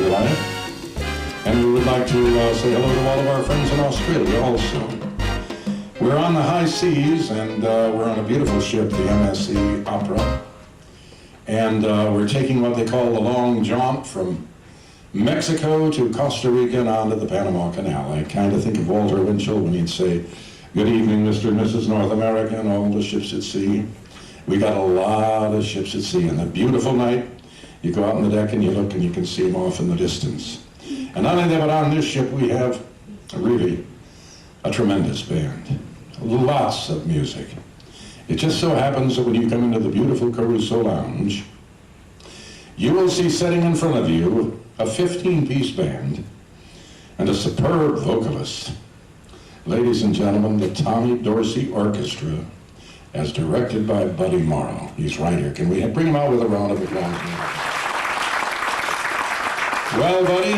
Wyatt. And we would like to say hello to all of our friends in Australia also. We're on the high seas, and we're on a beautiful ship, the MSC Opera. And we're taking what they call the long jaunt from Mexico to Costa Rica and on to the Panama Canal. I kind of think of Walter Winchell when he'd say, "Good evening, Mr. and Mrs. North America and all the ships at sea." We got a lot of ships at sea, and a beautiful night, you go out on the deck and you look and you can see them off in the distance. And not only that, but on this ship we have really a tremendous band. Lots of music. It just so happens that when you come into the beautiful Caruso Lounge, you will see sitting in front of you a 15-piece band and a superb vocalist. Ladies and gentlemen, the Tommy Dorsey Orchestra, as directed by Buddy Morrow. He's right here. Can we bring him out with a round of applause? Well, Buddy,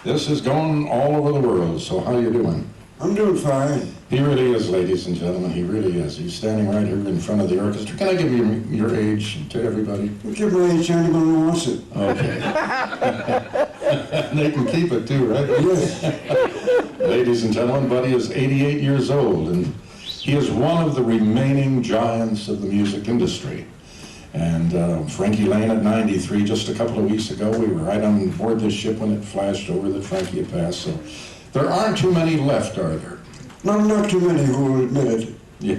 this is going all over the world, so how you doing? I'm doing fine. He really is, ladies and gentlemen, he really is. He's standing right here in front of the orchestra. Can I give you your age to everybody? Well, give my age to anyone who wants it. Okay. They can keep it too, right? Yes. Ladies and gentlemen, Buddy is 88 years old, and he is one of the remaining giants of the music industry. And Frankie Lane at 93, just a couple of weeks ago, we were right on board this ship when it flashed over that Frankie had passed. So there aren't too many left, are there? No, not too many who will admit it. Yeah.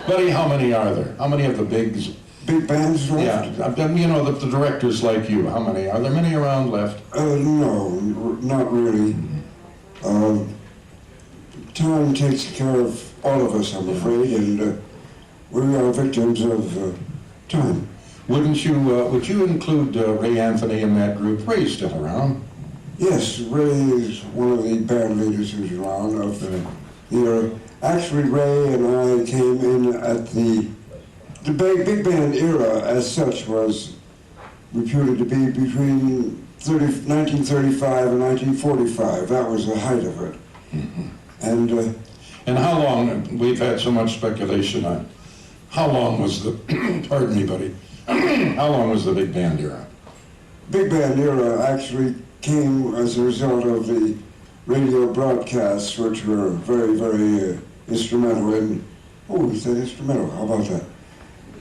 Buddy, how many are there? How many of the bigs? Big bands left? Yeah, you know, the directors like you, how many? Are there many around left? No, not really. Time takes care of all of us, I'm afraid, and we are victims of time. Would you include Ray Anthony in that group? Ray's still around. Yes, Ray is one of the band leaders who's around of the era. Actually, Ray and I came in at the big band era as such was reputed to be between 1935 and 1945. That was the height of it. Mm-hmm. And how long, we've had so much speculation on, how long was the, pardon me, buddy, how long was the big band era? Big band era actually came as a result of the radio broadcasts, which were very, very instrumental in, oh, he said instrumental, how about that?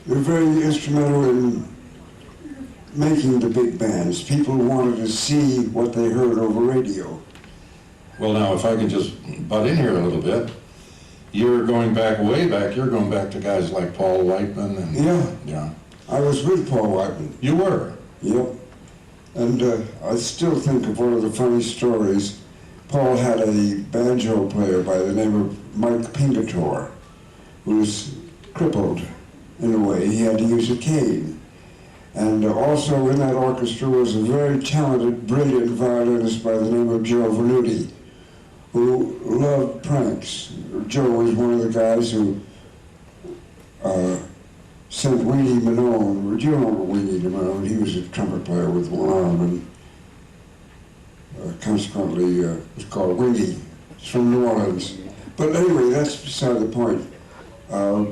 They were very instrumental in making the big bands. People wanted to see what they heard over radio. Well, now, if I could just butt in here a little bit, you're going back, way back, you're going back to guys like Paul Whiteman and... Yeah. I was with Paul Whiteman. You were? Yep. And I still think of one of the funny stories. Paul had a banjo player by the name of Mike Pingator, who was crippled in a way. He had to use a cane. And also in that orchestra was a very talented, brilliant violinist by the name of Joe Venuti, who loved pranks. Joe was one of the guys who sent Weenie Manone. Do you remember Weenie Manone? He was a trumpet player with one arm, and consequently was called Weenie. He's from New Orleans. But anyway, that's beside the point. I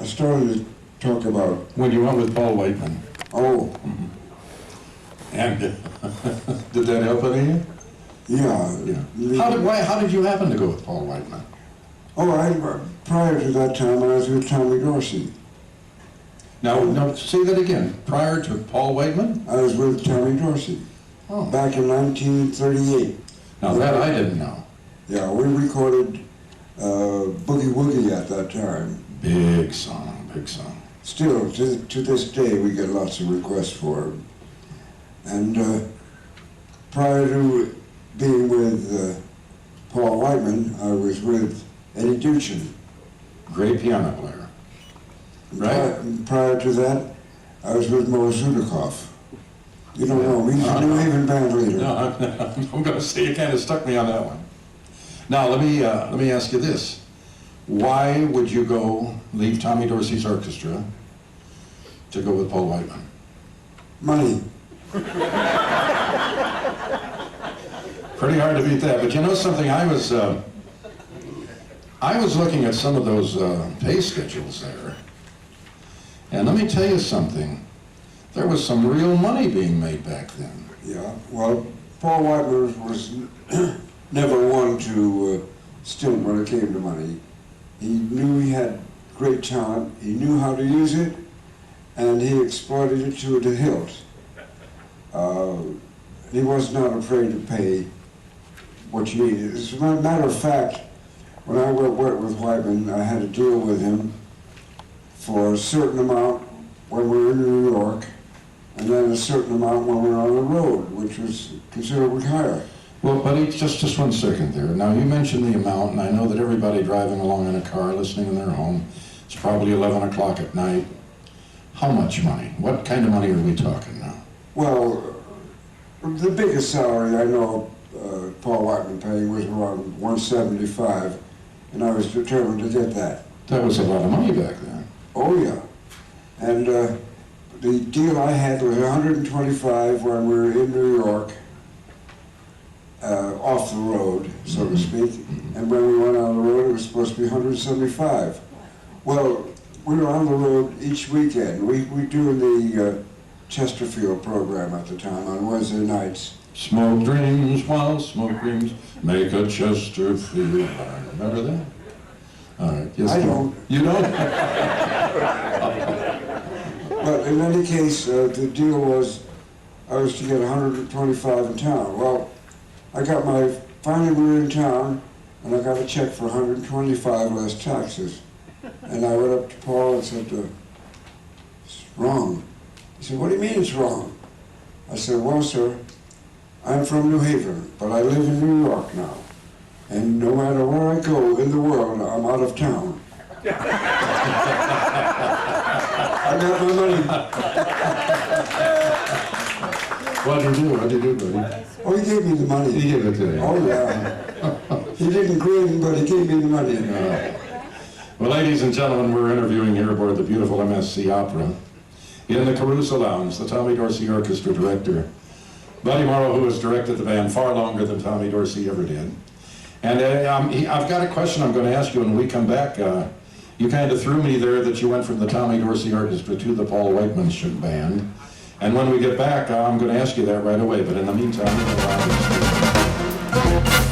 started to talk about... When you went with Paul Whiteman. Oh. Mm-hmm. And did that help any of you? Yeah. How did you happen to go with Paul Whiteman? Oh, prior to that time, I was with Tommy Dorsey. Now, say that again. Prior to Paul Whiteman? I was with Tommy Dorsey. Oh. Back in 1938. Now, that I didn't know. Yeah, we recorded Boogie Woogie at that time. Big song, big song. Still, to this day, we get lots of requests for it. And prior to being with Paul Whiteman, I was with Eddie Duchin. Great piano player. Right? Prior to that, I was with Morrow. You don't know him, he's a New Haven band leader. No, I'm going to say you kind of stuck me on that one. Now, let me ask you this. Why would you leave Tommy Dorsey's orchestra to go with Paul Whiteman? Money. Pretty hard to beat that, but you know something, I was looking at some of those pay schedules there, and let me tell you something. There was some real money being made back then. Yeah, well, Paul Whiteman was never one to stint when it came to money. He knew he had great talent, he knew how to use it, and he exploited it to the hilt. He was not afraid to pay what you needed. As a matter of fact, when I worked with Whiteman, I had to deal with him for a certain amount when we were in New York, and then a certain amount when we were on the road, which was considerably higher. Well, buddy, just 1 second there. Now, you mentioned the amount, and I know that everybody driving along in a car, listening in their home, it's probably 11 o'clock at night. How much money? What kind of money are we talking now? Well, the biggest salary I know Paul Whiteman paid was around $175, and I was determined to get that. That was a lot of money back then. Oh, yeah. And the deal I had was $125 when we were in New York, off the road, so to speak, and when we went on the road, it was supposed to be $175. Well, we were on the road each weekend. We doing the Chesterfield program at the time on Wednesday nights. Smoke dreams while smoke dreams make a Chesterfield. Remember that? All right. Yes, I don't. You don't? But in any case, the deal was I was to get 125 in town. Well, finally we were in town, and I got a check for 125 less taxes. And I went up to Paul and said, it's wrong. He said, what do you mean it's wrong? I said, well, sir, I'm from New Haven, but I live in New York now. And no matter where I go in the world, I'm out of town. I got my money. What'd you do, buddy? Oh, he gave me the money. He gave it to you. Oh, yeah. He didn't grin, but he gave me the money. Well, ladies and gentlemen, we're interviewing here aboard the beautiful MSC Opera in the Caruso Lounge, the Tommy Dorsey Orchestra director, Buddy Morrow, who has directed the band far longer than Tommy Dorsey ever did. And I've got a question I'm going to ask you when we come back. You kind of threw me there that you went from the Tommy Dorsey Orchestra to the Paul Whiteman Band. And when we get back, I'm going to ask you that right away. But in the meantime, we're going to